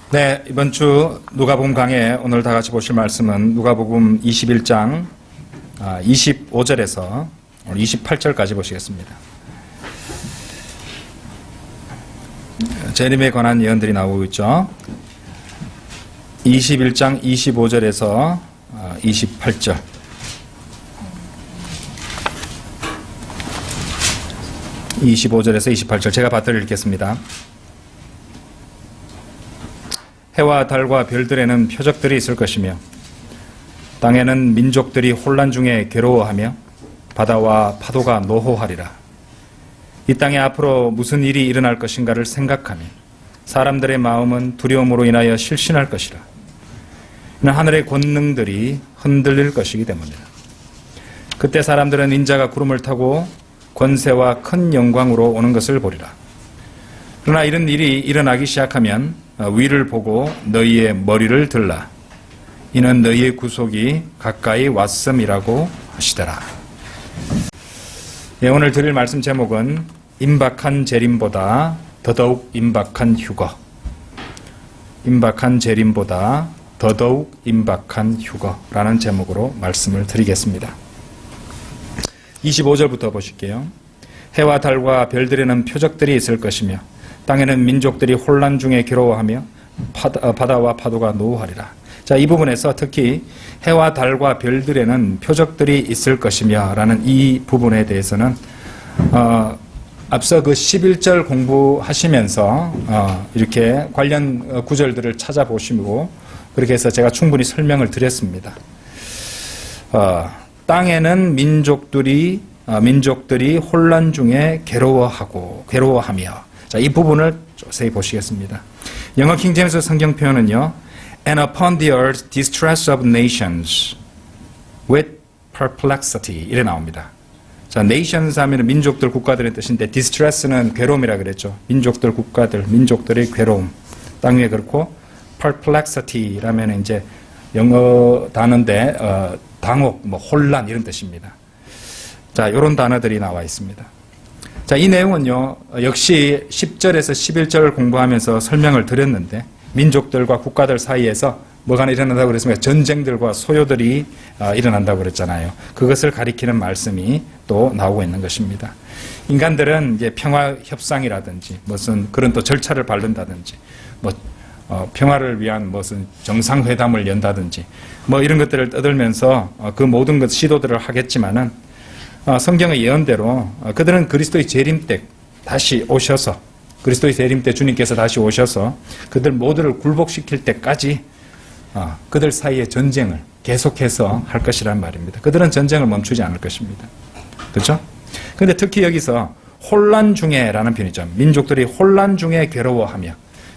네, 이번 주 누가복음 강해 오늘 다 같이 보실 말씀은 누가복음 21장 25절에서 오늘 28절까지 보시겠습니다. 재림에 관한 예언들이 나오고 있죠. 21장 25절에서 28절. (25절에서 28절) 제가 받들어 읽겠습니다. 해와 달과 별들에는 표적들이 있을 것이며 땅에는 민족들이 혼란 중에 괴로워하며 바다와 파도가 노호하리라. 이 땅에 앞으로 무슨 일이 일어날 것인가를 생각하니 사람들의 마음은 두려움으로 인하여 실신할 것이라. 이는 하늘의 권능들이 흔들릴 것이기 때문이다. 그때 사람들은 인자가 구름을 타고 권세와 큰 영광으로 오는 것을 보리라. 그러나 이런 일이 일어나기 시작하면 위를 보고 너희의 머리를 들라. 이는 너희의 구속이 가까이 왔음이라고 하시더라. 예, 오늘 드릴 말씀 제목은 임박한 재림보다 더더욱 임박한 휴거. 임박한 재림보다 더더욱 임박한 휴거라는 제목으로 말씀을 드리겠습니다. 25절부터 보실게요. 해와 달과 별들에는 표적들이 있을 것이며 땅에는 민족들이 혼란 중에 괴로워하며 바다와 파도가 노하리라. 자, 이 부분에서 특히 해와 달과 별들에는 표적들이 있을 것이며 라는 이 부분에 대해서는 앞서 그 11절 공부하시면서 이렇게 관련 구절들을 찾아보시고 그렇게 해서 제가 충분히 설명을 드렸습니다. 땅에는 민족들이 혼란 중에 괴로워하며 자, 이 부분을 자세히 보시겠습니다. 영어 킹제임스 성경 표현은요, And upon the earth distress of nations with perplexity 이래 나옵니다. 자, nations 하면 민족들, 국가들의 뜻인데 distress는 괴로움이라 그랬죠. 민족들, 국가들, 민족들의 괴로움. 땅 위에 그렇고 perplexity라면 이제 영어 단어인데 당혹, 혼란 이런 뜻입니다. 자, 이런 단어들이 나와 있습니다. 자, 이 내용은요, 역시 10절에서 11절을 공부하면서 설명을 드렸는데, 민족들과 국가들 사이에서 뭐가 일어난다고 그랬습니까? 전쟁들과 소요들이 일어난다고 그랬잖아요. 그것을 가리키는 말씀이 또 나오고 있는 것입니다. 인간들은 이제 평화 협상이라든지, 무슨 그런 또 절차를 밟는다든지, 평화를 위한 무슨 정상회담을 연다든지, 이런 것들을 떠들면서 그 모든 것 시도들을 하겠지만은, 성경의 예언대로 그들은 그리스도의 재림 때 다시 오셔서 그리스도의 재림 때 주님께서 다시 오셔서 그들 모두를 굴복시킬 때까지 그들 사이의 전쟁을 계속해서 할 것이란 말입니다. 그들은 전쟁을 멈추지 않을 것입니다. 그렇죠? 그런데 특히 여기서 혼란 중에라는 표현이죠. 민족들이 혼란 중에 괴로워하며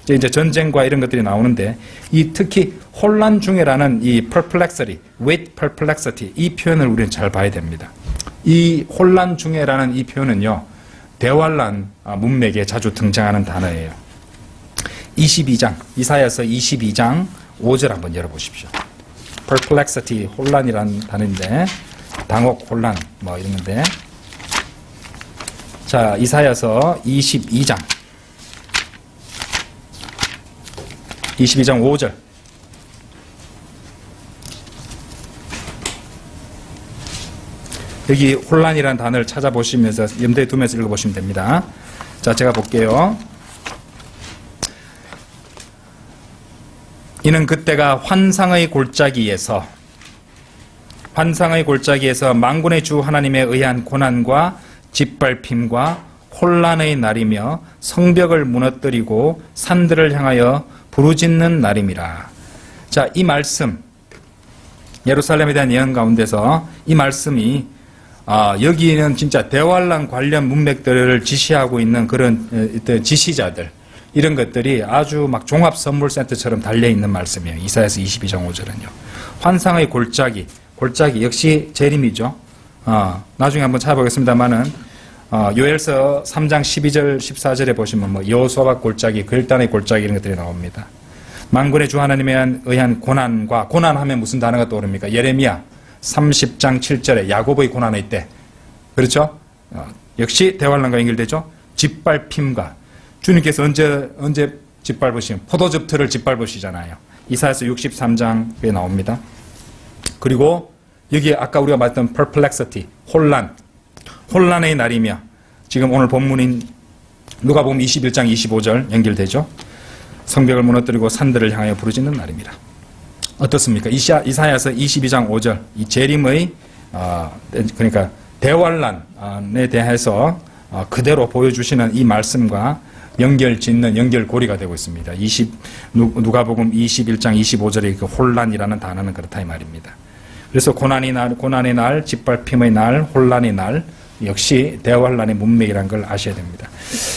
이제 전쟁과 이런 것들이 나오는데 이 특히 혼란 중에라는 이 perplexity, with perplexity 이 표현을 우리는 잘 봐야 됩니다. 이 혼란 중에라는 이 표현은요, 대환란 문맥에 자주 등장하는 단어예요. 22장, 이사야서 22장 5절 한번 열어보십시오. perplexity, 혼란이라는 단어인데, 당혹, 혼란, 이런 건데. 자, 이사야서 22장 5절. 여기 혼란이라는 단어를 찾아보시면서 염두에 두면서 읽어보시면 됩니다. 자, 제가 볼게요. 이는 그때가 환상의 골짜기에서 만군의 주 하나님에 의한 고난과 짓밟힘과 혼란의 날이며 성벽을 무너뜨리고 산들을 향하여 부르짖는 날임이라. 자, 이 말씀, 예루살렘에 대한 예언 가운데서 이 말씀이 여기는 진짜 대환란 관련 문맥들을 지시하고 있는 그런 지시자들, 이런 것들이 아주 막 종합선물센터처럼 달려있는 말씀이에요. 이사야서 22장 5절은요. 환상의 골짜기 역시 재림이죠. 나중에 한번 찾아보겠습니다만은 요엘서 3장 12절 14절에 보시면 여호수아박 골짜기, 글단의 골짜기 이런 것들이 나옵니다. 만군의 주 하나님에 의한 고난하면 무슨 단어가 떠오릅니까? 예레미야 30장 7절에 야곱의 고난의 때, 그렇죠? 역시 대환란과 연결되죠. 짓밟힘과 주님께서 언제 짓밟으심. 포도즙 틀을 짓밟으시잖아요. 이사야서 63장에 나옵니다. 그리고 여기에 아까 우리가 말했던 perplexity, 혼란의 날이며, 지금 오늘 본문인 누가복음 21장 25절 연결되죠. 성벽을 무너뜨리고 산들을 향하여 부르짖는 날입니다. 어떻습니까? 이사야서 22장 5절 이 재림의 그러니까 대환란에 대해서 그대로 보여주시는 이 말씀과 연결짓는 연결고리가 되고 있습니다. 누가복음 21장 25절의 그 혼란이라는 단어는 그렇다 이 말입니다. 그래서 고난의 날, 짓밟힘의 날, 혼란의 날 역시 대환란의 문맥이라는 걸 아셔야 됩니다.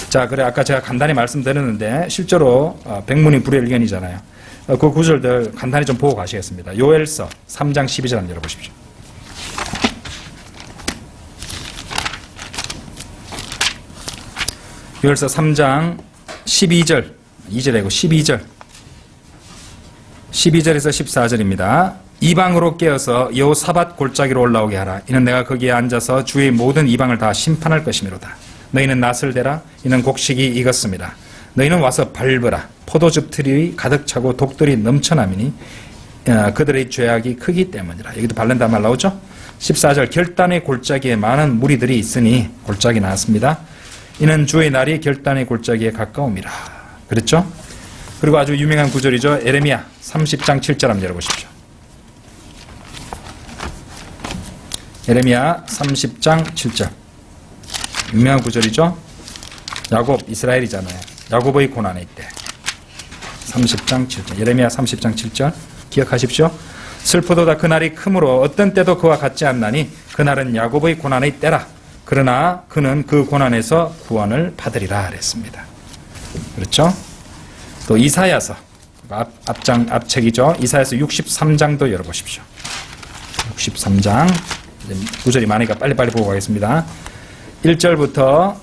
자, 그래 아까 제가 간단히 말씀드렸는데 실제로 백문이 불여일견이잖아요. 그 구절들 간단히 좀 보고 가시겠습니다. 요엘서 3장 12절 한번 열어보십시오. 요엘서 3장 12절, 2절이고 12절. 12절에서 14절입니다. 이방으로 깨어서 여호사밧 골짜기로 올라오게 하라. 이는 내가 거기에 앉아서 주의 모든 이방을 다 심판할 것이미로다. 너희는 낫을 대라. 이는 곡식이 익었습니다. 너희는 와서 밟으라. 포도즙 틀이 가득 차고 독들이 넘쳐나미니 그들의 죄악이 크기 때문이라. 여기도 밟는다 말 나오죠? 14절 결단의 골짜기에 많은 무리들이 있으니 골짜기 나왔습니다. 이는 주의 날이 결단의 골짜기에 가까움이라. 그랬죠? 그리고 아주 유명한 구절이죠. 에레미야 30장 7절 한번 열어보십시오. 에레미야 30장 7절. 유명한 구절이죠. 야곱, 이스라엘이잖아요. 야곱의 고난에 있대. 30장 7절. 예레미야 30장 7절. 기억하십시오. 슬프도다 그날이 크므로 어떤 때도 그와 같지 않나니 그날은 야곱의 고난의 때라. 그러나 그는 그 고난에서 구원을 받으리라 그랬습니다. 그렇죠? 또 이사야서 앞책이죠. 이사야서 63장도 열어보십시오. 63장 구절이 많으니까 빨리빨리 보고 가겠습니다. 1절부터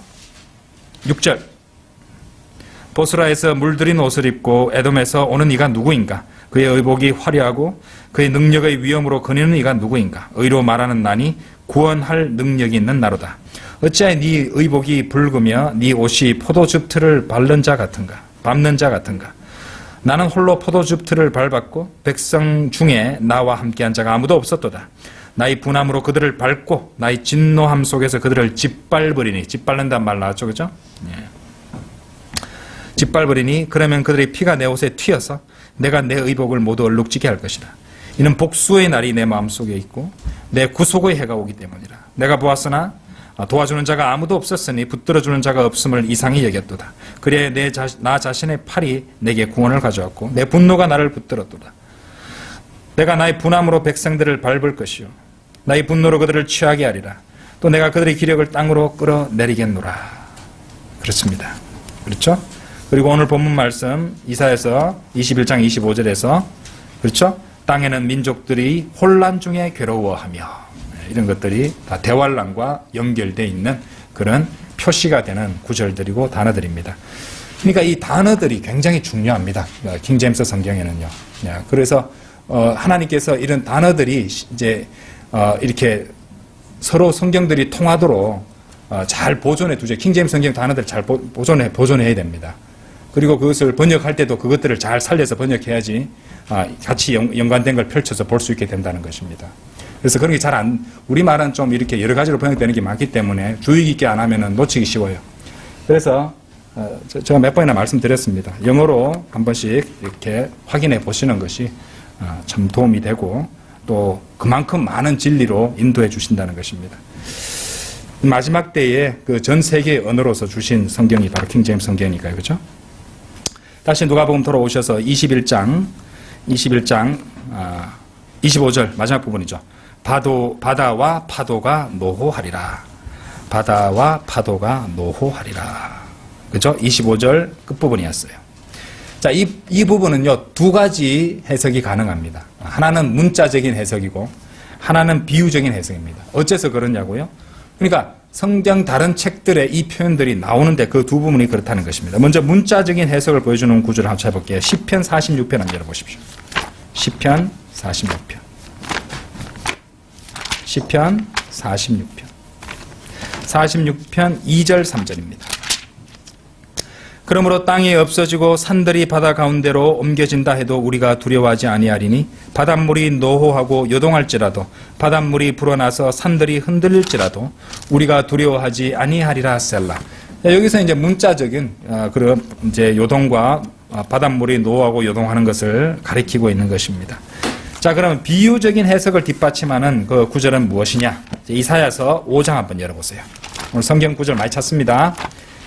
6절. 보스라에서 물들인 옷을 입고 에돔에서 오는 이가 누구인가? 그의 의복이 화려하고 그의 능력의 위엄으로 거니는 이가 누구인가? 의로 말하는 나니 구원할 능력이 있는 나로다. 어찌하여 네 의복이 붉으며 네 옷이 포도즙 틀을 밟는 자 같은가? 나는 홀로 포도즙 틀을 밟았고 백성 중에 나와 함께한 자가 아무도 없었도다. 나의 분함으로 그들을 밟고 나의 진노함 속에서 그들을 짓밟으리니. 짓밟는단 말 나왔죠, 그죠? 예. 짓밟으리니 그러면 그들의 피가 내 옷에 튀어서 내가 내 의복을 모두 얼룩지게 할 것이다. 이는 복수의 날이 내 마음속에 있고 내 구속의 해가 오기 때문이라. 내가 보았으나 도와주는 자가 아무도 없었으니 붙들어주는 자가 없음을 이상히 여겼도다. 그래 나 자신의 팔이 내게 구원을 가져왔고 내 분노가 나를 붙들었도다. 내가 나의 분함으로 백성들을 밟을 것이요 나의 분노로 그들을 취하게 하리라. 또 내가 그들의 기력을 땅으로 끌어내리겠노라. 그렇습니다. 그렇죠? 그리고 오늘 본문 말씀 이사야서 21장 25절에서 그렇죠? 땅에는 민족들이 혼란 중에 괴로워하며 이런 것들이 다 대환란과 연결되어 있는 그런 표시가 되는 구절들이고 단어들입니다. 그러니까 이 단어들이 굉장히 중요합니다. 킹제임스 성경에는요. 그래서 하나님께서 이런 단어들이 이제 이렇게 서로 성경들이 통하도록 잘 보존해 두죠. 킹제임스 성경 단어들 잘 보존해야 됩니다. 그리고 그것을 번역할 때도 그것들을 잘 살려서 번역해야지 같이 연관된 걸 펼쳐서 볼 수 있게 된다는 것입니다. 그래서 그런 게 잘 우리말은 좀 이렇게 여러 가지로 번역되는 게 많기 때문에 주의 깊게 안 하면은 놓치기 쉬워요. 그래서 제가 몇 번이나 말씀드렸습니다. 영어로 한 번씩 이렇게 확인해 보시는 것이 참 도움이 되고 또 그만큼 많은 진리로 인도해 주신다는 것입니다. 마지막 때에 그 전 세계의 언어로서 주신 성경이 바로 킹제임스 성경이니까요. 그렇죠? 다시 누가복음 돌아오셔서 21장 25절 마지막 부분이죠. 바다와 파도가 노호하리라. 바다와 파도가 노호하리라. 그죠? 25절 끝부분이었어요. 자, 이 부분은요, 두 가지 해석이 가능합니다. 하나는 문자적인 해석이고, 하나는 비유적인 해석입니다. 어째서 그러냐고요? 그러니까 성경 다른 책들에 이 표현들이 나오는데 그 두 부분이 그렇다는 것입니다. 먼저 문자적인 해석을 보여주는 구절을 한번 찾아볼게요. 시편 46편 한번 열어보십시오. 시편 46편. 시편 46편. 46편 2절 3절입니다. 그러므로 땅이 없어지고 산들이 바다 가운데로 옮겨진다 해도 우리가 두려워하지 아니하리니 바닷물이 노호하고 요동할지라도 바닷물이 불어나서 산들이 흔들릴지라도 우리가 두려워하지 아니하리라 셀라. 여기서 이제 문자적인 그런 이제 요동과 바닷물이 노하고 요동하는 것을 가리키고 있는 것입니다. 자, 그러면 비유적인 해석을 뒷받침하는 그 구절은 무엇이냐? 이사야서 5장 한번 열어보세요. 오늘 성경 구절 많이 찾습니다.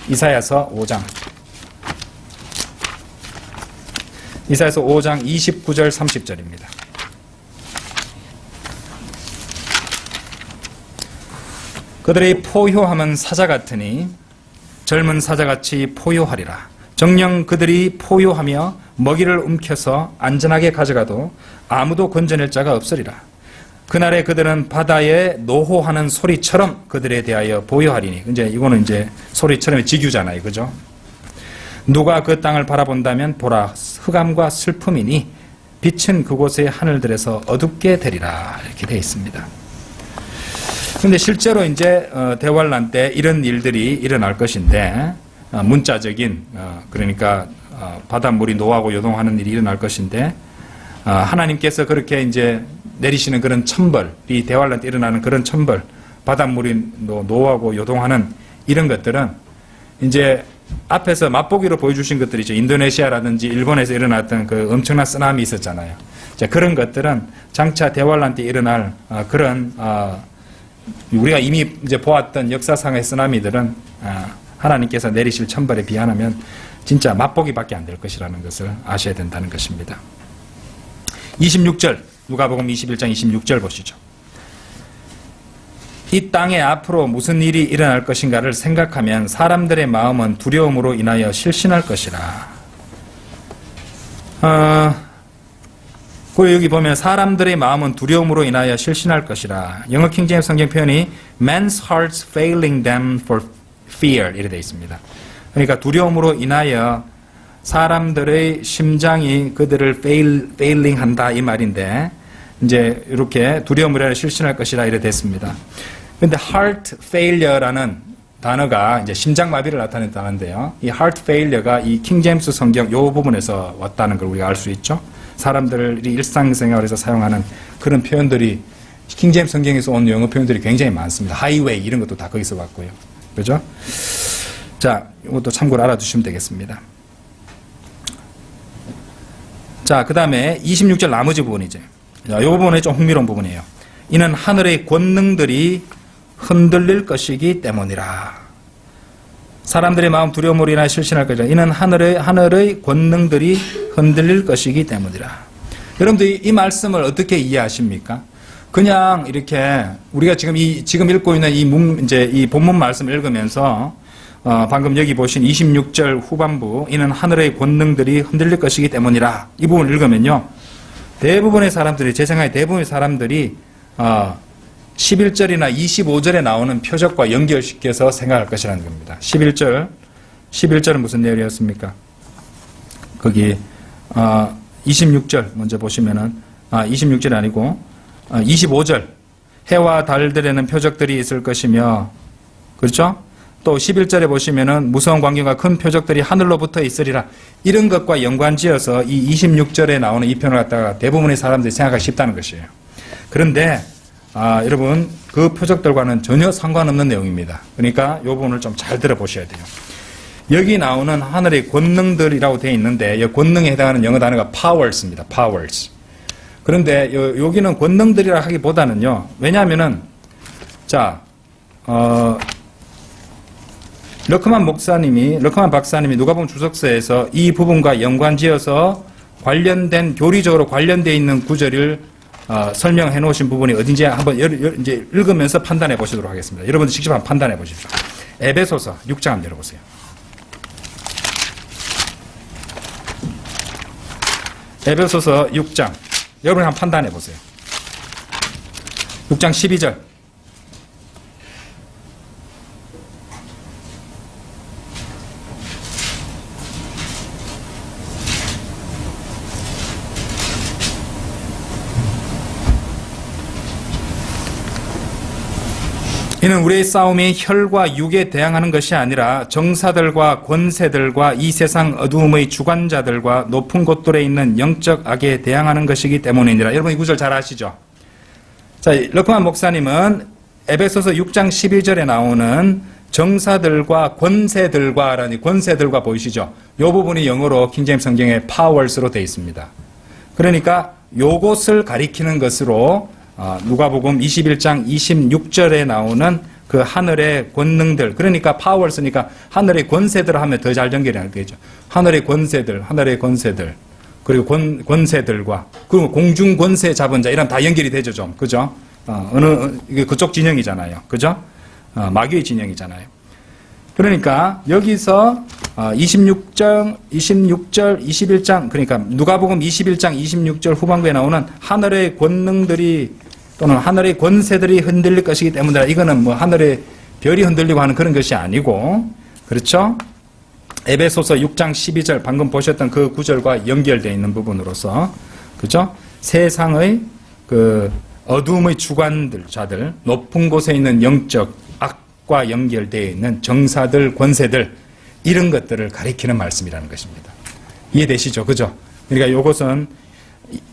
이사야서 5장. 이사야서 5장 29절 30절입니다. 그들의 포효함은 사자 같으니 젊은 사자같이 포효하리라. 정녕 그들이 포효하며 먹이를 움켜서 안전하게 가져가도 아무도 건져낼 자가 없으리라. 그날에 그들은 바다에 노호하는 소리처럼 그들에 대하여 보여하리니. 이제 이거는 이제 소리처럼의 직유잖아요, 그죠? 누가 그 땅을 바라본다면 보라, 흑암과 슬픔이니 빛은 그곳의 하늘들에서 어둡게 되리라. 이렇게 되어 있습니다. 그런데 실제로 이제 대환란 때 이런 일들이 일어날 것인데, 문자적인 그러니까 바닷물이 노하고 요동하는 일이 일어날 것인데, 하나님께서 그렇게 이제 내리시는 그런 천벌이 대환란 때 일어나는 그런 천벌, 바닷물이 노하고 요동하는 이런 것들은 이제 앞에서 맛보기로 보여주신 것들이죠. 인도네시아라든지 일본에서 일어났던 그 엄청난 쓰나미 있었잖아요. 자, 그런 것들은 장차 대환란 때 일어날 그런 우리가 이미 이제 보았던 역사상의 쓰나미들은 하나님께서 내리실 천벌에 비하면 진짜 맛보기밖에 안 될 것이라는 것을 아셔야 된다는 것입니다. 26절, 누가복음 21장 26절 보시죠. 이 땅에 앞으로 무슨 일이 일어날 것인가를 생각하면 사람들의 마음은 두려움으로 인하여 실신할 것이라. 그 여기 보면 사람들의 마음은 두려움으로 인하여 실신할 것이라. 영어 킹제임스 성경 표현이 Men's hearts failing them for fear 이렇게 되어 있습니다. 그러니까 두려움으로 인하여 사람들의 심장이 그들을 failing 한다 이 말인데, 이제 이렇게 두려움으로 인하여 실신할 것이라 이렇게 됐습니다. 그런데 heart failure라는 단어가 이제 심장마비를 나타내는 단어인데요. 이 heart failure가 이 킹제임스 성경 요 부분에서 왔다는 걸 우리가 알 수 있죠. 사람들이 일상생활에서 사용하는 그런 표현들이 킹제임스 성경에서 온 영어 표현들이 굉장히 많습니다. 하이웨이 이런 것도 다 거기서 왔고요. 그죠? 자, 이것도 참고로 알아두시면 되겠습니다. 자, 그 다음에 26절 나머지 부분이죠. 자, 이 부분이 좀 흥미로운 부분이에요. 이는 하늘의 권능들이 흔들릴 것이기 때문이라. 사람들의 마음 두려움으로 인하여 실신할 것이라. 이는 하늘의 권능들이 흔들릴 것이기 때문이라. 여러분들 이 말씀을 어떻게 이해하십니까? 그냥 이렇게 우리가 지금 읽고 있는 이 본문 말씀을 읽으면서 방금 여기 보신 26절 후반부 이는 하늘의 권능들이 흔들릴 것이기 때문이라 이 부분을 읽으면요, 대부분의 사람들이, 제 생각에 대부분의 사람들이 11절이나 25절에 나오는 표적과 연결시켜서 생각할 것이라는 겁니다. 11절은 무슨 내용이었습니까? 거기 26절 먼저 보시면은 26절이 아니고 25절 해와 달들에는 표적들이 있을 것이며, 그렇죠? 또 11절에 보시면은 무서운 광경과 큰 표적들이 하늘로부터 있으리라. 이런 것과 연관지어서 이 26절에 나오는 이 표현을 갖다가 대부분의 사람들이 생각하기 쉽다는 것이에요. 그런데 여러분 그 표적들과는 전혀 상관없는 내용입니다. 그러니까 이 부분을 좀 잘 들어보셔야 돼요. 여기 나오는 하늘의 권능들이라고 되어 있는데 이 권능에 해당하는 영어 단어가 powers입니다. powers. 그런데 여기는 권능들이라 하기보다는요, 왜냐하면은 럭커만 박사님이 누가복음 주석서에서 이 부분과 연관지어서 관련된, 교리적으로 관련되어 있는 구절을 설명해 놓으신 부분이 어딘지 한번 이제 읽으면서 판단해 보시도록 하겠습니다. 여러분들 직접 한번 판단해 보십시오. 에베소서 6장 한번 열어보세요. 에베소서 6장. 여러분이 한번 판단해 보세요. 6장 12절. 이는 우리의 싸움이 혈과 육에 대항하는 것이 아니라 정사들과 권세들과 이 세상 어두움의 주관자들과 높은 곳들에 있는 영적 악에 대항하는 것이기 때문이니라. 여러분 이 구절 잘 아시죠? 자, 러프만 목사님은 에베소서 6장 12절에 나오는 정사들과 권세들과라는 권세들과 보이시죠? 이 부분이 영어로 킹제임스 성경에 powers로 되어 있습니다. 그러니까 요것을 가리키는 것으로 누가복음 21장 26절에 나오는 그 하늘의 권능들, 그러니까 파워스니까 하늘의 권세들 하면 더 잘 연결이 되죠. 하늘의 권세들, 그리고 권세들과, 그리고 공중 권세 잡은 자, 이런 다 연결이 되죠, 좀. 그죠? 이게 그쪽 진영이잖아요. 그죠? 마귀의 진영이잖아요. 그러니까 여기서 26절, 21장, 그러니까 누가복음 21장 26절 후반부에 나오는 하늘의 권능들이 또는 하늘의 권세들이 흔들릴 것이기 때문에 이거는 뭐 하늘의 별이 흔들리고 하는 그런 것이 아니고, 그렇죠? 에베소서 6장 12절 방금 보셨던 그 구절과 연결되어 있는 부분으로서, 그죠? 세상의 그 어두움의 주관들, 자들, 높은 곳에 있는 영적 악과 연결되어 있는 정사들, 권세들, 이런 것들을 가리키는 말씀이라는 것입니다. 이해되시죠? 그죠? 그러니까 이것은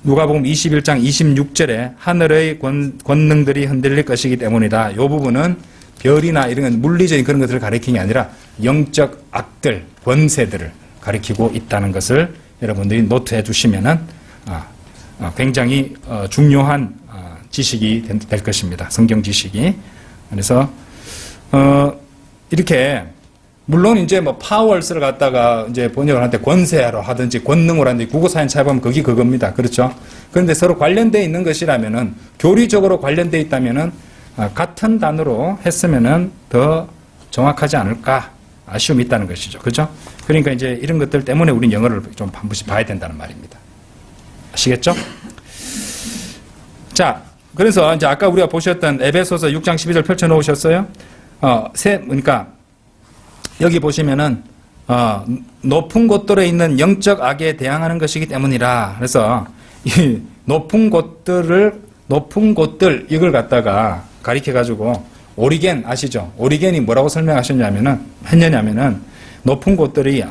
누가복음 21장 26절에 하늘의 권능들이 흔들릴 것이기 때문이다. 이 부분은 별이나 이런 물리적인 그런 것들을 가리키는 게 아니라 영적 악들, 권세들을 가리키고 있다는 것을 여러분들이 노트해 주시면은 굉장히 중요한 지식이 될 것입니다. 성경 지식이. 그래서 이렇게 물론 이제 뭐 파워스를 갖다가 이제 번역을 하는데 권세로 하든지 권능으로 하든지 국어사전 찾아보면 그게 그겁니다. 그렇죠? 그런데 서로 관련되어 있는 것이라면은 교리적으로 관련되어 있다면은 같은 단어로 했으면은 더 정확하지 않을까 아쉬움이 있다는 것이죠. 그렇죠? 그러니까 이제 이런 것들 때문에 우리는 영어를 좀 한 번씩 봐야 된다는 말입니다. 아시겠죠? 자, 그래서 이제 아까 우리가 보셨던 에베소서 6장 12절 펼쳐 놓으셨어요? 그러니까 여기 보시면은 높은 곳들에 있는 영적 악에 대항하는 것이기 때문이라. 그래서 이 높은 곳들 이걸 갖다가 가리켜 가지고 오리겐 아시죠? 오리겐이 뭐라고 했냐면은 높은 곳들이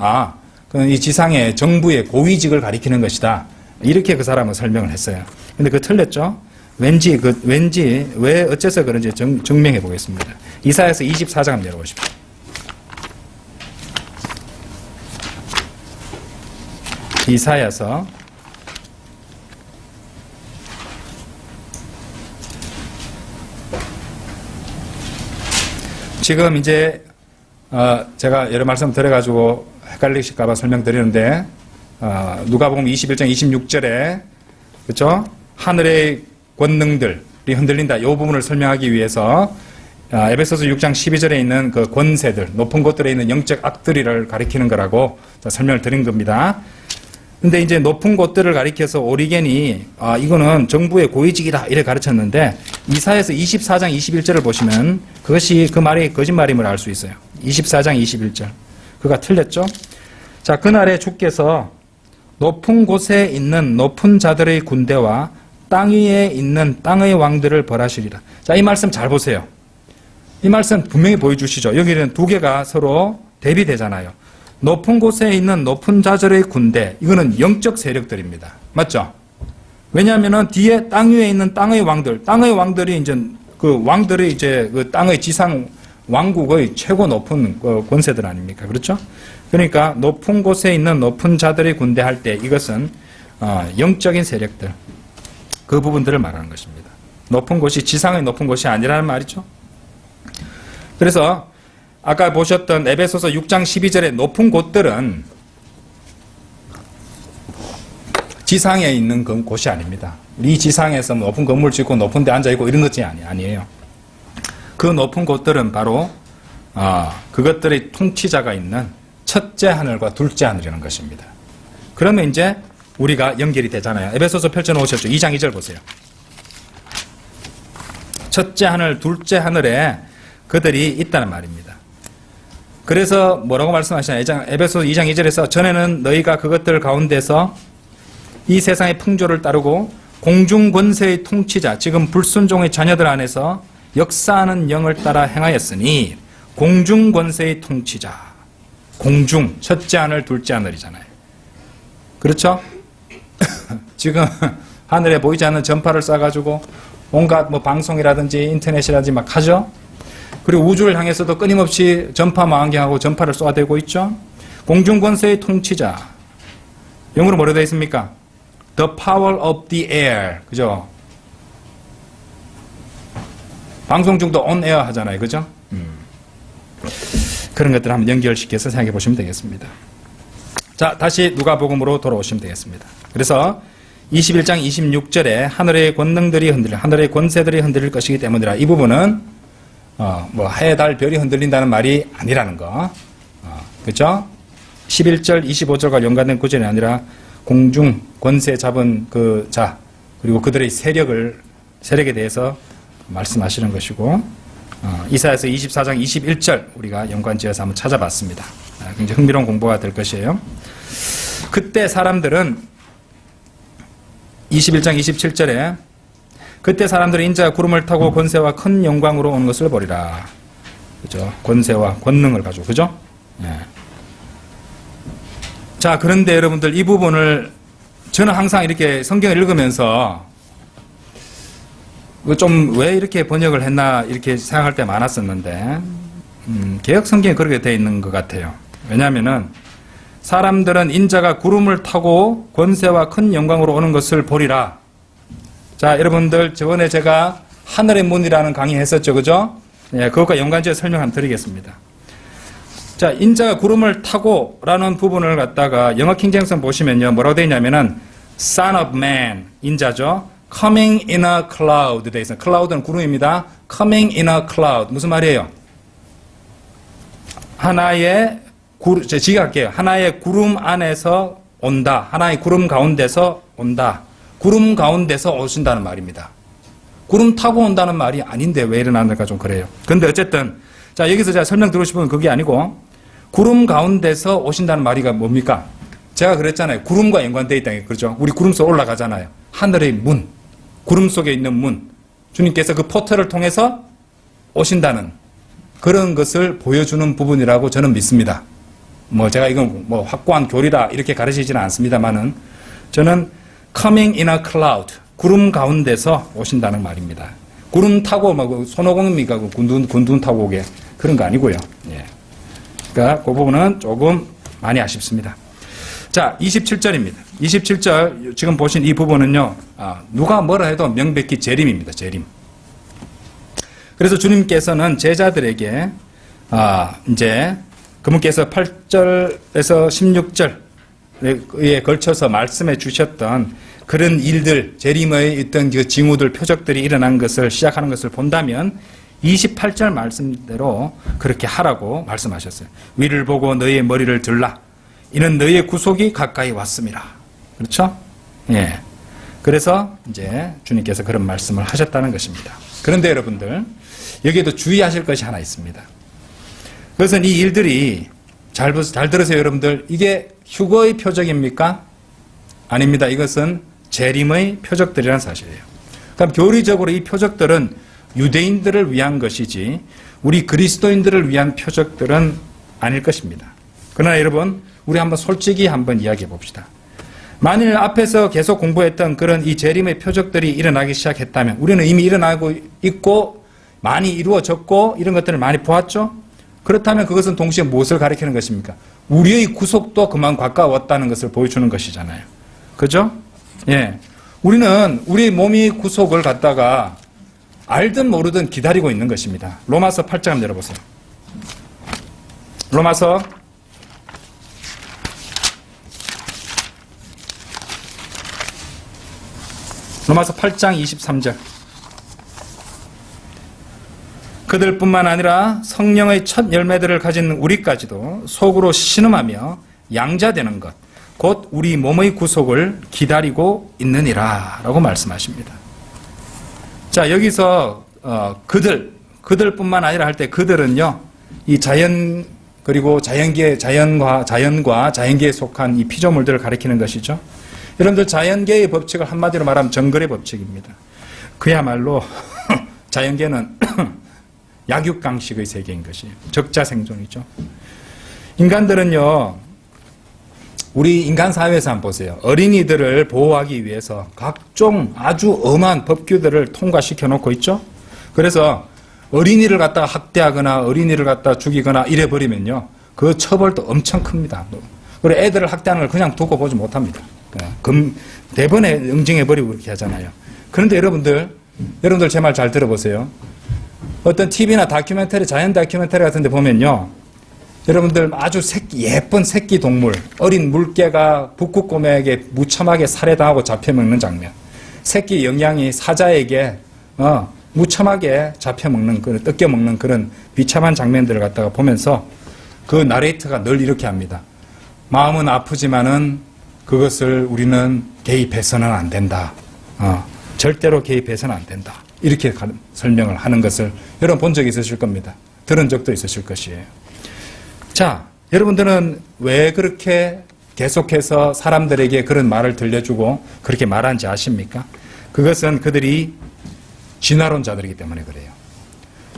이 지상의 정부의 고위직을 가리키는 것이다. 이렇게 그 사람은 설명을 했어요. 근데 그거 틀렸죠? 왠지 왜 어째서 그런지 증명해 보겠습니다. 이사야서 24장 한번 열어보십시오. 이사야서 지금 이제 제가 여러 말씀 드려가지고 헷갈리실까봐 설명드리는데 누가복음 21장 26절에 그렇죠? 하늘의 권능들이 흔들린다. 이 부분을 설명하기 위해서 에베소서 6장 12절에 있는 그 권세들, 높은 곳들에 있는 영적 악들을 가리키는 거라고 설명을 드린 겁니다. 근데 이제 높은 곳들을 가리켜서 오리겐이 이거는 정부의 고위직이다 이래 가르쳤는데 이사야서 24장 21절을 보시면 그것이 그 말이 거짓말임을 알 수 있어요. 24장 21절. 그가 틀렸죠? 자, 그날에 주께서 높은 곳에 있는 높은 자들의 군대와 땅 위에 있는 땅의 왕들을 벌하시리라. 자, 이 말씀 잘 보세요. 이 말씀 분명히 보여주시죠. 여기는 두 개가 서로 대비되잖아요. 높은 곳에 있는 높은 자들의 군대, 이거는 영적 세력들입니다. 맞죠? 왜냐하면은 뒤에 땅 위에 있는 땅의 왕들이 이제 그 왕들이 이제 그 땅의 지상 왕국의 최고 높은 권세들 아닙니까? 그렇죠? 그러니까 높은 곳에 있는 높은 자들의 군대 할 때 이것은 영적인 세력들, 그 부분들을 말하는 것입니다. 높은 곳이 지상의 높은 곳이 아니라는 말이죠. 그래서 아까 보셨던 에베소서 6장 12절의 높은 곳들은 지상에 있는 곳이 아닙니다. 이 지상에서 높은 건물 짓고 높은 데 앉아있고 이런 것이 아니에요. 그 높은 곳들은 바로 그것들의 통치자가 있는 첫째 하늘과 둘째 하늘이라는 것입니다. 그러면 이제 우리가 연결이 되잖아요. 에베소서 펼쳐놓으셨죠? 2장 2절 보세요. 첫째 하늘, 둘째 하늘에 그들이 있다는 말입니다. 그래서 뭐라고 말씀하시나요? 에베소서 2장 2절에서 전에는 너희가 그것들 가운데서 이 세상의 풍조를 따르고 공중 권세의 통치자, 지금 불순종의 자녀들 안에서 역사하는 영을 따라 행하였으니 공중 권세의 통치자. 공중, 첫째 하늘, 둘째 하늘이잖아요. 그렇죠? 지금 하늘에 보이지 않는 전파를 쏴가지고 온갖 뭐 방송이라든지 인터넷이라든지 막 하죠? 그리고 우주를 향해서도 끊임없이 전파 망원경하고 전파를 쏘아대고 있죠? 공중 권세의 통치자. 영어로 뭐라고 되어 있습니까? The power of the air. 그죠? 방송 중도 on air 하잖아요. 그죠? 그런 것들을 한번 연결시켜서 생각해 보시면 되겠습니다. 자, 다시 누가복음으로 돌아오시면 되겠습니다. 그래서 21장 26절에 하늘의 권능들이 하늘의 권세들이 흔들릴 것이기 때문이라. 이 부분은 뭐 해, 달, 별이 흔들린다는 말이 아니라는 거. 그렇죠? 11절, 25절과 연관된 구절이 아니라 공중 권세 잡은 그 자, 그리고 그들의 세력에 대해서 말씀하시는 것이고, 이사야서 24장 21절 우리가 연관지어서 한번 찾아봤습니다. 굉장히 흥미로운 공부가 될 것이에요. 그때 사람들은 21장 27절에 그때 사람들은 인자가 구름을 타고 권세와 큰 영광으로 오는 것을 보리라. 그죠? 권세와 권능을 가지고, 그죠? 예. 자, 그런데 여러분들 이 부분을 저는 항상 이렇게 성경을 읽으면서 좀 왜 이렇게 번역을 했나 이렇게 생각할 때 많았었는데, 개역 성경에 그렇게 되어 있는 것 같아요. 왜냐하면은 사람들은 인자가 구름을 타고 권세와 큰 영광으로 오는 것을 보리라. 자, 여러분들 저번에 제가 하늘의 문이라는 강의 했었죠, 그죠? 예, 그것과 연관지어 설명 한번 드리겠습니다. 자, 인자가 구름을 타고 라는 부분을 갖다가 영어 킹제임스 보시면요, 뭐라고 되어 있냐면은 Son of Man, 인자죠. Coming in a cloud 되어 있어요. cloud는 구름입니다. Coming in a cloud. 무슨 말이에요? 하나의 제가 지각할게요. 하나의 구름 안에서 온다. 하나의 구름 가운데서 온다. 구름 가운데서 오신다는 말입니다. 구름 타고 온다는 말이 아닌데 왜 일어나는가 좀 그래요. 근데 어쨌든 자, 여기서 제가 설명 들으시면 그게 아니고 구름 가운데서 오신다는 말이 뭡니까? 제가 그랬잖아요. 구름과 연관되어 있다는 게 그렇죠. 우리 구름 속 올라가잖아요. 하늘의 문, 구름 속에 있는 문. 주님께서 그 포털을 통해서 오신다는 그런 것을 보여주는 부분이라고 저는 믿습니다. 뭐 제가 이건 뭐 확고한 교리다 이렇게 가르치지는 않습니다만은 저는 coming in a cloud, 구름 가운데서 오신다는 말입니다. 구름 타고 막 손오공입니까? 군둔 타고 오게 그런 거 아니고요. 예. 그러니까 그 부분은 조금 많이 아쉽습니다. 자, 27절입니다. 27절 지금 보신 이 부분은요, 누가 뭐라 해도 명백히 재림입니다. 재림. 그래서 주님께서는 제자들에게 이제 그분께서 8절에서 16절에 걸쳐서 말씀해 주셨던 그런 일들, 재림의 있던 그 징후들, 표적들이 일어난 것을 시작하는 것을 본다면 28절 말씀대로 그렇게 하라고 말씀하셨어요. 위를 보고 너희의 머리를 들라. 이는 너희의 구속이 가까이 왔음이라. 그렇죠? 예. 그래서 이제 주님께서 그런 말씀을 하셨다는 것입니다. 그런데 여러분들, 여기에도 주의하실 것이 하나 있습니다. 그것은 이 일들이 잘 들으세요, 여러분들. 이게 휴거의 표적입니까? 아닙니다. 이것은 재림의 표적들이라는 사실이에요. 그럼 교리적으로 이 표적들은 유대인들을 위한 것이지 우리 그리스도인들을 위한 표적들은 아닐 것입니다. 그러나 여러분, 우리 한번 솔직히 한번 이야기해 봅시다. 만일 앞에서 계속 공부했던 그런 이 재림의 표적들이 일어나기 시작했다면, 우리는 이미 일어나고 있고 많이 이루어졌고 이런 것들을 많이 보았죠? 그렇다면 그것은 동시에 무엇을 가리키는 것입니까? 우리의 구속도 그만 가까웠다는 것을 보여주는 것이잖아요. 그죠? 예. 우리는 우리 몸이 구속을 갖다가 알든 모르든 기다리고 있는 것입니다. 로마서 8장 한번 열어보세요. 로마서 8장 23절. 그들뿐만 아니라 성령의 첫 열매들을 가진 우리까지도 속으로 신음하며 양자되는 것, 곧 우리 몸의 구속을 기다리고 있느니라 라고 말씀하십니다. 자, 여기서 그들뿐만 아니라 할 때 그들은요, 이 자연 그리고 자연과 자연계에 속한 이 피조물들을 가리키는 것이죠. 여러분들, 자연계의 법칙을 한마디로 말하면 정글의 법칙입니다. 그야말로 자연계는 약육강식의 세계인 것이에요. 적자생존이죠. 인간들은요, 우리 인간 사회에서 한번 보세요. 어린이들을 보호하기 위해서 각종 아주 엄한 법규들을 통과시켜 놓고 있죠. 그래서 어린이를 갖다가 학대하거나 어린이를 갖다가 죽이거나 이래버리면요, 그 처벌도 엄청 큽니다. 그리고 애들을 학대하는 걸 그냥 두고 보지 못합니다. 대번에 응징해버리고 그렇게 하잖아요. 그런데 여러분들 제 말 잘 들어보세요. 어떤 TV나 다큐멘터리, 자연 다큐멘터리 같은 데 보면요, 여러분들 아주 예쁜 새끼 동물, 어린 물개가 북극곰에게 무참하게 살해당하고 잡혀먹는 장면, 새끼 영양이 사자에게 무참하게 잡혀먹는, 뜯겨먹는 그런 비참한 장면들을 갖다가 보면서 그 나레이터가 늘 이렇게 합니다. 마음은 아프지만은 그것을 우리는 개입해서는 안 된다. 절대로 개입해서는 안 된다. 이렇게 설명을 하는 것을 여러분 본 적이 있으실 겁니다. 들은 적도 있으실 것이에요. 자, 여러분들은 왜 그렇게 계속해서 사람들에게 그런 말을 들려주고 그렇게 말하는지 아십니까? 그것은 그들이 진화론자들이기 때문에 그래요.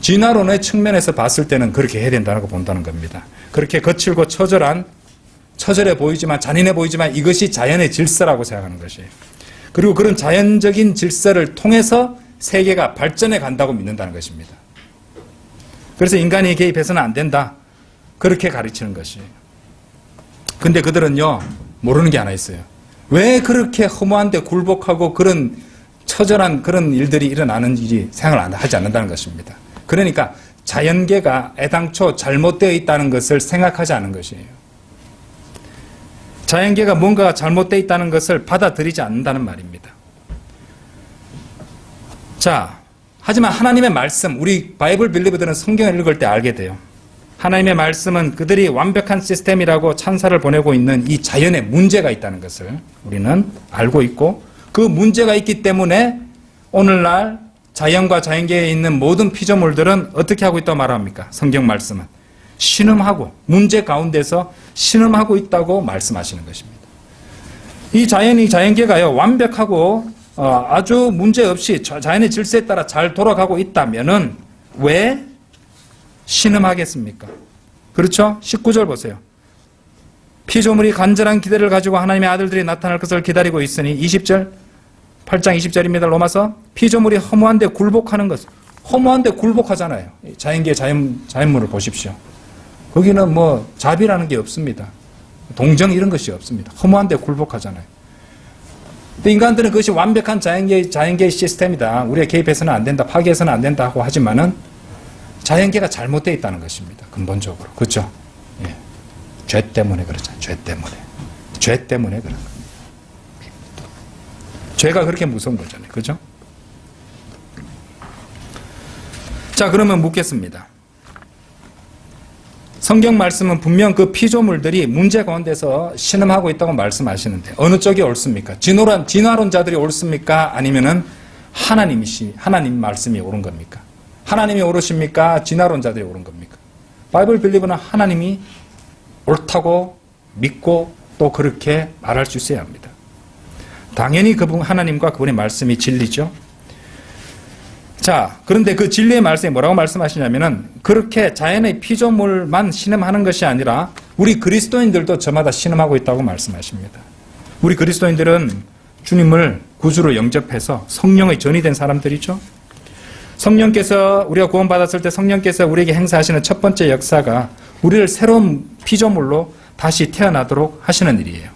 진화론의 측면에서 봤을 때는 그렇게 해야 된다고 본다는 겁니다. 그렇게 거칠고 처절해 보이지만, 잔인해 보이지만 이것이 자연의 질서라고 생각하는 것이에요. 그리고 그런 자연적인 질서를 통해서 세계가 발전해 간다고 믿는다는 것입니다. 그래서 인간이 개입해서는 안 된다. 그렇게 가르치는 것이에요. 근데 그들은요, 모르는 게 하나 있어요. 왜 그렇게 허무한데 굴복하고 그런 처절한 그런 일들이 일어나는지 생각을 하지 않는다는 것입니다. 그러니까 자연계가 애당초 잘못되어 있다는 것을 생각하지 않은 것이에요. 자연계가 뭔가 잘못되어 있다는 것을 받아들이지 않는다는 말입니다. 자, 하지만 하나님의 말씀, 우리 바이블 빌리버들은 성경을 읽을 때 알게 돼요. 하나님의 말씀은 그들이 완벽한 시스템이라고 찬사를 보내고 있는 이 자연에 문제가 있다는 것을 우리는 알고 있고, 그 문제가 있기 때문에 오늘날 자연과 자연계에 있는 모든 피조물들은 어떻게 하고 있다고 말합니까? 성경 말씀은 신음하고, 문제 가운데서 신음하고 있다고 말씀하시는 것입니다. 이 자연계가요, 완벽하고 아주 문제 없이 자연의 질서에 따라 잘 돌아가고 있다면은 왜 신음하겠습니까? 그렇죠? 19절 보세요. 피조물이 간절한 기대를 가지고 하나님의 아들들이 나타날 것을 기다리고 있으니, 20절, 8장 20절입니다. 로마서. 피조물이 허무한데 굴복하는 것. 허무한데 굴복하잖아요. 자연계 자연물을 보십시오. 거기는 뭐 자비라는 게 없습니다. 동정 이런 것이 없습니다. 허무한데 굴복하잖아요. 근데 인간들은 그것이 완벽한 자연계의 시스템이다. 우리가 개입해서는 안 된다. 파괴해서는 안 된다 하고 하지만은 자연계가 잘못되어 있다는 것입니다. 근본적으로. 그렇죠? 예. 죄 때문에 그렇잖아요. 죄 때문에 그런 거예요. 죄가 그렇게 무서운 거잖아요. 그죠? 자, 그러면 묻겠습니다. 성경 말씀은 분명 그 피조물들이 문제 가운데서 신음하고 있다고 말씀하시는데 어느 쪽이 옳습니까? 진화론자들이 옳습니까? 아니면은 하나님 말씀이 옳은 겁니까? 하나님이 옳으십니까? 진화론자들이 옳은 겁니까? 바이블 빌리버는 하나님이 옳다고 믿고 또 그렇게 말할 수 있어야 합니다. 당연히 하나님과 그분의 말씀이 진리죠. 자, 그런데 그 진리의 말씀이 뭐라고 말씀하시냐면은 그렇게 자연의 피조물만 신음하는 것이 아니라 우리 그리스도인들도 저마다 신음하고 있다고 말씀하십니다. 우리 그리스도인들은 주님을 구주로 영접해서 성령의 전이 된 사람들이죠. 성령께서, 우리가 구원받았을 때 성령께서 우리에게 행사하시는 첫 번째 역사가 우리를 새로운 피조물로 다시 태어나도록 하시는 일이에요.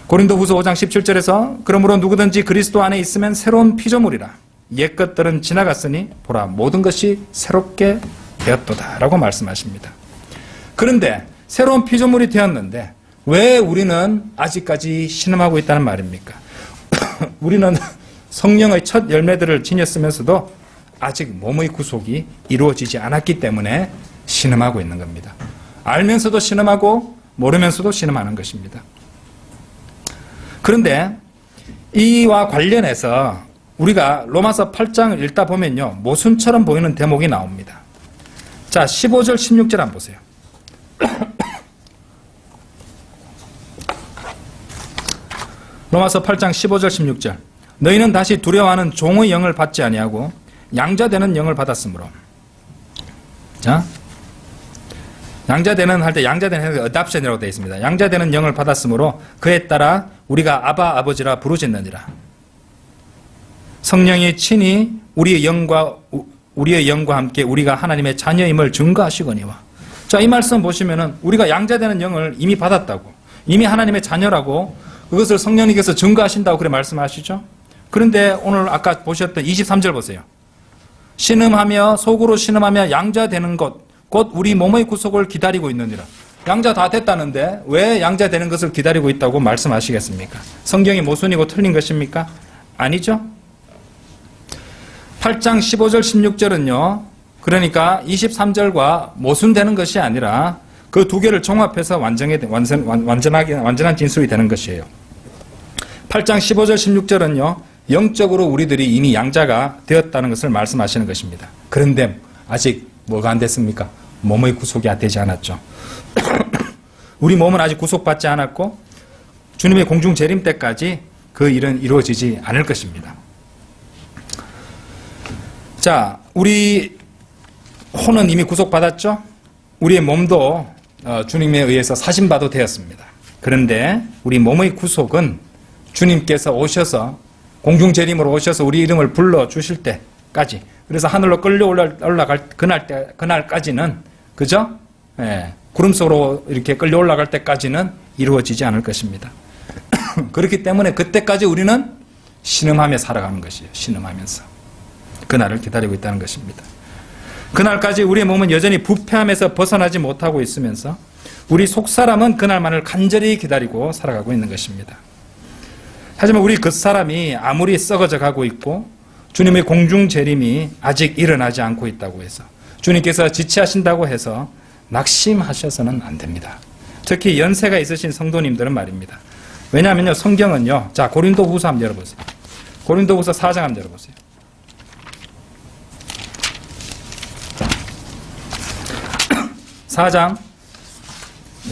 고린도후서 5장 17절에서 그러므로 누구든지 그리스도 안에 있으면 새로운 피조물이라. 옛 것들은 지나갔으니 보라 모든 것이 새롭게 되었도다 라고 말씀하십니다. 그런데 새로운 피조물이 되었는데 왜 우리는 아직까지 신음하고 있다는 말입니까? 우리는 성령의 첫 열매들을 지녔으면서도 아직 몸의 구속이 이루어지지 않았기 때문에 신음하고 있는 겁니다. 알면서도 신음하고 모르면서도 신음하는 것입니다. 그런데 이와 관련해서 우리가 로마서 8장을 읽다 보면요, 모순처럼 보이는 대목이 나옵니다. 자, 15절 16절 한번 보세요. 로마서 8장 15절 16절. 너희는 다시 두려워하는 종의 영을 받지 아니하고 양자되는 영을 받았으므로 자, 양자되는 할 때 양자되는 adoption이라고 되어 있습니다. 양자되는 영을 받았으므로 그에 따라 우리가 아바 아버지라 부르짖느니라. 성령이 친히 우리의 영과 함께 우리가 하나님의 자녀임을 증거하시거니와. 자, 이 말씀 보시면은 우리가 양자되는 영을 이미 받았다고, 이미 하나님의 자녀라고 그것을 성령님께서 증거하신다고 그래 말씀하시죠. 그런데 오늘 아까 보셨던 23절 보세요. 신음하며 속으로 신음하며 양자되는 것 곧 우리 몸의 구속을 기다리고 있느니라. 양자 다 됐다는데 왜 양자되는 것을 기다리고 있다고 말씀하시겠습니까? 성경이 모순이고 틀린 것입니까? 아니죠. 8장 15절 16절은요. 그러니까 23절과 모순되는 것이 아니라 그 두 개를 종합해서 완전한 진술이 되는 것이에요. 8장 15절 16절은요. 영적으로 우리들이 이미 양자가 되었다는 것을 말씀하시는 것입니다. 그런데 아직 뭐가 안 됐습니까? 몸의 구속이 되지 않았죠. 우리 몸은 아직 구속받지 않았고 주님의 공중 재림 때까지 그 일은 이루어지지 않을 것입니다. 자, 우리 혼은 이미 구속받았죠? 우리의 몸도 주님에 의해서 사신바도 되었습니다. 그런데 우리 몸의 구속은 주님께서 오셔서 공중 재림으로 오셔서 우리 이름을 불러주실 때까지, 그래서 하늘로 끌려 올라갈 그날까지는, 그죠? 예, 구름 속으로 이렇게 끌려 올라갈 때까지는 이루어지지 않을 것입니다. 그렇기 때문에 그때까지 우리는 신음하며 살아가는 것이에요. 신음하면서. 그날을 기다리고 있다는 것입니다. 그날까지 우리의 몸은 여전히 부패함에서 벗어나지 못하고 있으면서 우리 속사람은 그날만을 간절히 기다리고 살아가고 있는 것입니다. 하지만 우리 겉사람이 아무리 썩어져 가고 있고 주님의 공중 재림이 아직 일어나지 않고 있다고 해서, 주님께서 지체하신다고 해서 낙심하셔서는 안 됩니다. 특히 연세가 있으신 성도님들은 말입니다. 왜냐하면요, 성경은요, 자, 고린도후서 한번 열어보세요. 고린도후서 4장 한번 열어보세요. 4장,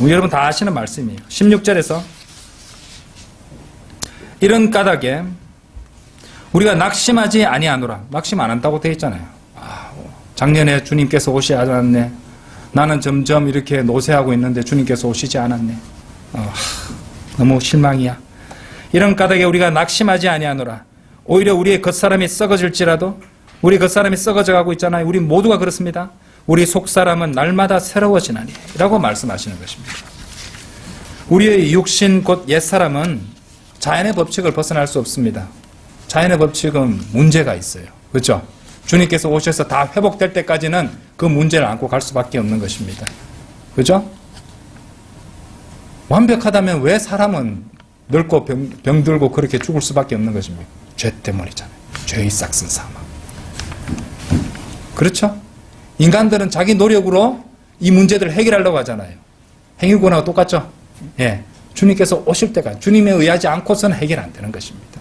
여러분 다 아시는 말씀이에요. 16절에서 이런 까닭에 우리가 낙심하지 아니하노라. 낙심 안 한다고 되어 있잖아요. 작년에 주님께서 오시지 않았네. 나는 점점 이렇게 노쇠하고 있는데 주님께서 오시지 않았네. 너무 실망이야. 이런 까닭에 우리가 낙심하지 아니하노라. 오히려 우리의 겉사람이 썩어질지라도, 우리 겉사람이 썩어져 가고 있잖아요. 우리 모두가 그렇습니다. 우리 속사람은 날마다 새로워지나니 라고 말씀하시는 것입니다. 우리의 육신 곧 옛사람은 자연의 법칙을 벗어날 수 없습니다. 자연의 법칙은 문제가 있어요. 그렇죠? 주님께서 오셔서 다 회복될 때까지는 그 문제를 안고 갈 수밖에 없는 것입니다. 그렇죠? 완벽하다면 왜 사람은 늙고 병들고 그렇게 죽을 수밖에 없는 것입니까? 죄 때문이잖아요. 죄의 싹슨 사망. 그렇죠? 인간들은 자기 노력으로 이 문제들을 해결하려고 하잖아요. 행위구나와 똑같죠? 예. 주님께서 오실 때까지 주님에 의하지 않고서는 해결 안 되는 것입니다.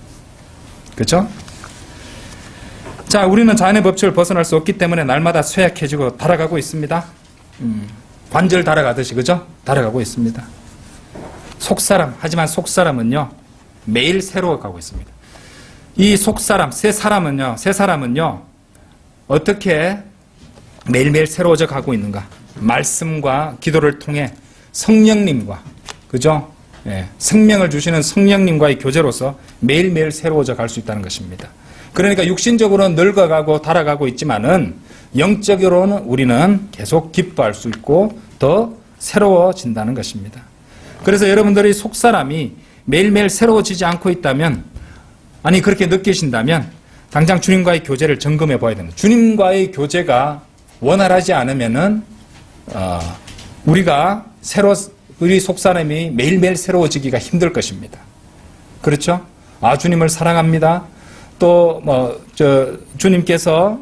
그렇죠? 자, 우리는 자연의 법칙을 벗어날 수 없기 때문에 날마다 쇠약해지고 달아가고 있습니다. 관절 달아가듯이, 그죠? 달아가고 있습니다. 속사람, 하지만 속사람은요, 매일 새로워가고 있습니다. 이 속사람, 새 사람은요, 어떻게 매일매일 새로워져 가고 있는가? 말씀과 기도를 통해 성령님과, 그죠? 예, 생명을 주시는 성령님과의 교제로서 매일매일 새로워져 갈 수 있다는 것입니다. 그러니까 육신적으로는 늙어가고 달아가고 있지만은 영적으로는 우리는 계속 기뻐할 수 있고 더 새로워진다는 것입니다. 그래서 여러분들이 속사람이 매일매일 새로워지지 않고 있다면, 아니 그렇게 느끼신다면 당장 주님과의 교제를 점검해 봐야 됩니다. 주님과의 교제가 원활하지 않으면은 우리 속사람이 매일매일 새로워지기가 힘들 것입니다. 그렇죠? 주님을 사랑합니다. 또 주님께서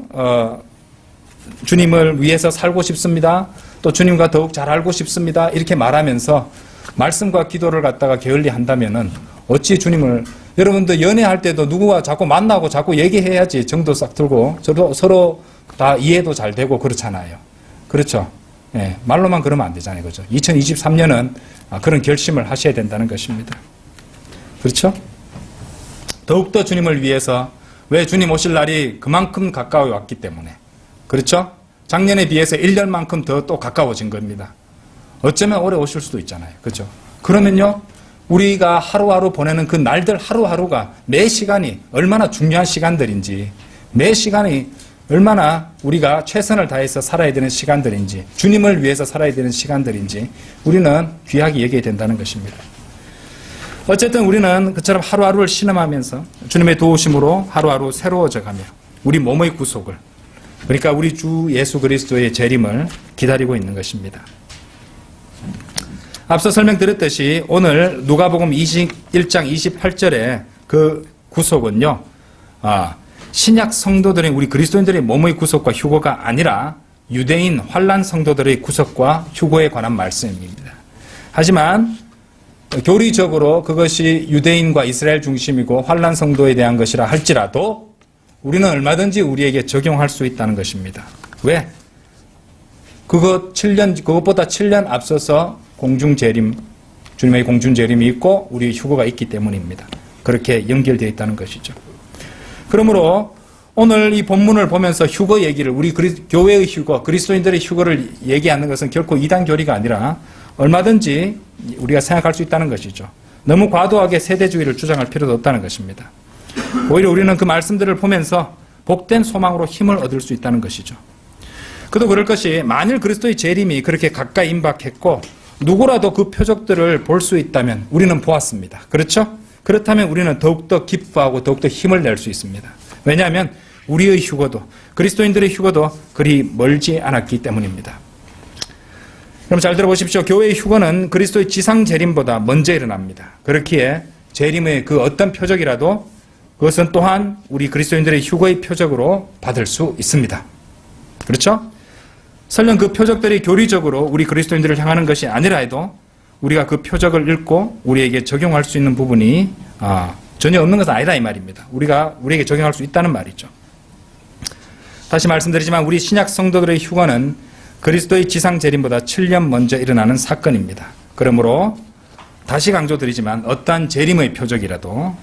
주님을 위해서 살고 싶습니다. 또 주님과 더욱 잘 알고 싶습니다. 이렇게 말하면서 말씀과 기도를 갖다가 게을리 한다면은 어찌 주님을, 여러분들 연애할 때도 누구와 자꾸 만나고 자꾸 얘기해야지 정도 싹 들고 서로 다 이해도 잘 되고 그렇잖아요. 그렇죠? 예, 말로만 그러면 안 되잖아요. 그죠? 2023년은 그런 결심을 하셔야 된다는 것입니다. 그렇죠? 더욱더 주님을 위해서, 왜 주님 오실 날이 그만큼 가까이 왔기 때문에. 그렇죠? 작년에 비해서 1년만큼 더 또 가까워진 겁니다. 어쩌면 올해 오실 수도 있잖아요. 그렇죠? 그러면요, 우리가 하루하루 보내는 그 날들 하루하루가 매 시간이 얼마나 중요한 시간들인지, 매 시간이 얼마나 우리가 최선을 다해서 살아야 되는 시간들인지, 주님을 위해서 살아야 되는 시간들인지 우리는 귀하게 여겨야 된다는 것입니다. 어쨌든 우리는 그처럼 하루하루를 신음하면서 주님의 도우심으로 하루하루 새로워져 가며 우리 몸의 구속을, 그러니까 우리 주 예수 그리스도의 재림을 기다리고 있는 것입니다. 앞서 설명드렸듯이 오늘 누가복음 21장 28절의 그 구속은요, 신약 성도들의, 우리 그리스도인들의 몸의 구속과 휴거가 아니라 유대인 환란 성도들의 구속과 휴거에 관한 말씀입니다. 하지만 교리적으로 그것이 유대인과 이스라엘 중심이고 환란 성도에 대한 것이라 할지라도 우리는 얼마든지 우리에게 적용할 수 있다는 것입니다. 왜? 그것보다 7년 앞서서 공중재림, 주님의 공중재림이 있고 우리의 휴거가 있기 때문입니다. 그렇게 연결되어 있다는 것이죠. 그러므로 오늘 이 본문을 보면서 휴거 얘기를, 우리 교회의 휴거, 그리스도인들의 휴거를 얘기하는 것은 결코 이단 교리가 아니라 얼마든지 우리가 생각할 수 있다는 것이죠. 너무 과도하게 세대주의를 주장할 필요도 없다는 것입니다. 오히려 우리는 그 말씀들을 보면서 복된 소망으로 힘을 얻을 수 있다는 것이죠. 그도 그럴 것이, 만일 그리스도의 재림이 그렇게 가까이 임박했고 누구라도 그 표적들을 볼 수 있다면 우리는 보았습니다. 그렇죠? 그렇다면 우리는 더욱더 기뻐하고 더욱더 힘을 낼 수 있습니다. 왜냐하면 우리의 휴거도, 그리스도인들의 휴거도 그리 멀지 않았기 때문입니다. 그럼 잘 들어보십시오. 교회의 휴거는 그리스도의 지상 재림보다 먼저 일어납니다. 그렇기에 재림의 그 어떤 표적이라도 그것은 또한 우리 그리스도인들의 휴거의 표적으로 받을 수 있습니다. 그렇죠? 설령 그 표적들이 교리적으로 우리 그리스도인들을 향하는 것이 아니라 해도 우리가 그 표적을 읽고 우리에게 적용할 수 있는 부분이 전혀 없는 것은 아니다 이 말입니다. 우리에게 적용할 수 있다는 말이죠. 다시 말씀드리지만 우리 신약 성도들의 휴거는 그리스도의 지상 재림보다 7년 먼저 일어나는 사건입니다. 그러므로 다시 강조드리지만 어떠한 재림의 표적이라도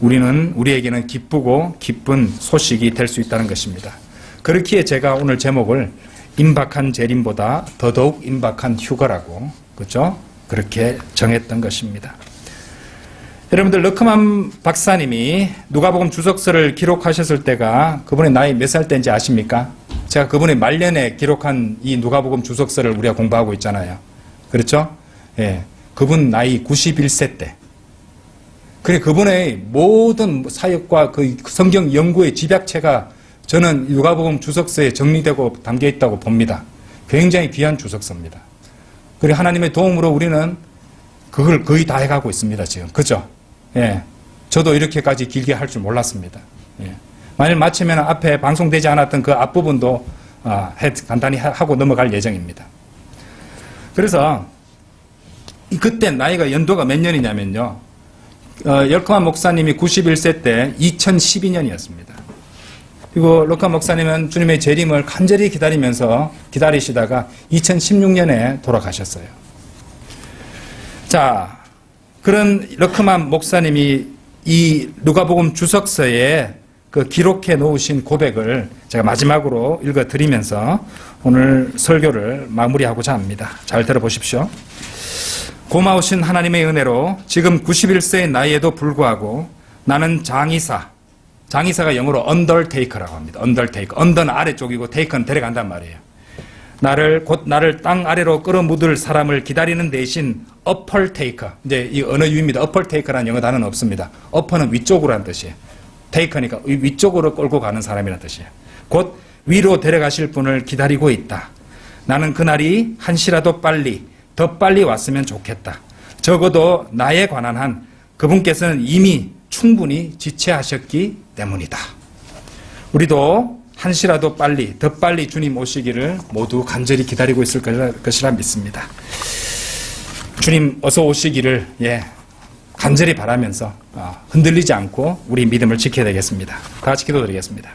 우리에게는 기쁘고 기쁜 소식이 될 수 있다는 것입니다. 그렇기에 제가 오늘 제목을 임박한 재림보다 더더욱 임박한 휴거라고, 그렇죠? 그렇게 정했던 것입니다. 여러분들, 러크만 박사님이 누가복음 주석서를 기록하셨을 때가 그분의 나이 몇 살 때인지 아십니까? 제가 그분의 말년에 기록한 이 누가복음 주석서를 우리가 공부하고 있잖아요. 그렇죠? 예. 그분 나이 91세 때. 그래, 그분의 모든 사역과 그 성경 연구의 집약체가 저는 누가복음 주석서에 정리되고 담겨 있다고 봅니다. 굉장히 귀한 주석서입니다. 그래, 하나님의 도움으로 우리는 그걸 거의 다 해가고 있습니다, 지금. 그죠? 예. 저도 이렇게까지 길게 할 줄 몰랐습니다. 예. 만일 마치면 앞에 방송되지 않았던 그 앞부분도 간단히 하고 넘어갈 예정입니다. 그래서 그때 나이가 연도가 몇 년이냐면요. 열커만 목사님이 91세 때 2012년이었습니다. 그리고 러크만 목사님은 주님의 재림을 간절히 기다리시다가 2016년에 돌아가셨어요. 자, 그런 러크만 목사님이 이 누가복음 주석서에 그 기록해 놓으신 고백을 제가 마지막으로 읽어드리면서 오늘 설교를 마무리하고자 합니다. 잘 들어보십시오. 고마우신 하나님의 은혜로 지금 91세의 나이에도 불구하고 나는 장의사가 영어로 undertaker라고 합니다. under는 아래쪽이고 take는 데려간단 말이에요. 나를 땅 아래로 끌어묻을 사람을 기다리는 대신 upper taker, 이제 이 언어 유입니다. upper taker라는 영어 단어는 없습니다. upper는 위쪽으로 하는 뜻이에요. taker니까 위쪽으로 끌고 가는 사람이라는 뜻이에요. 곧 위로 데려가실 분을 기다리고 있다. 나는 그날이 한시라도 더 빨리 왔으면 좋겠다. 적어도 나에 관한 한 그분께서는 이미 충분히 지체하셨기 때문이다. 우리도 한시라도 더 빨리 주님 오시기를 모두 간절히 기다리고 있을 것이라 믿습니다. 주님 어서 오시기를 간절히 바라면서 흔들리지 않고 우리 믿음을 지켜야 되겠습니다. 다 같이 기도드리겠습니다.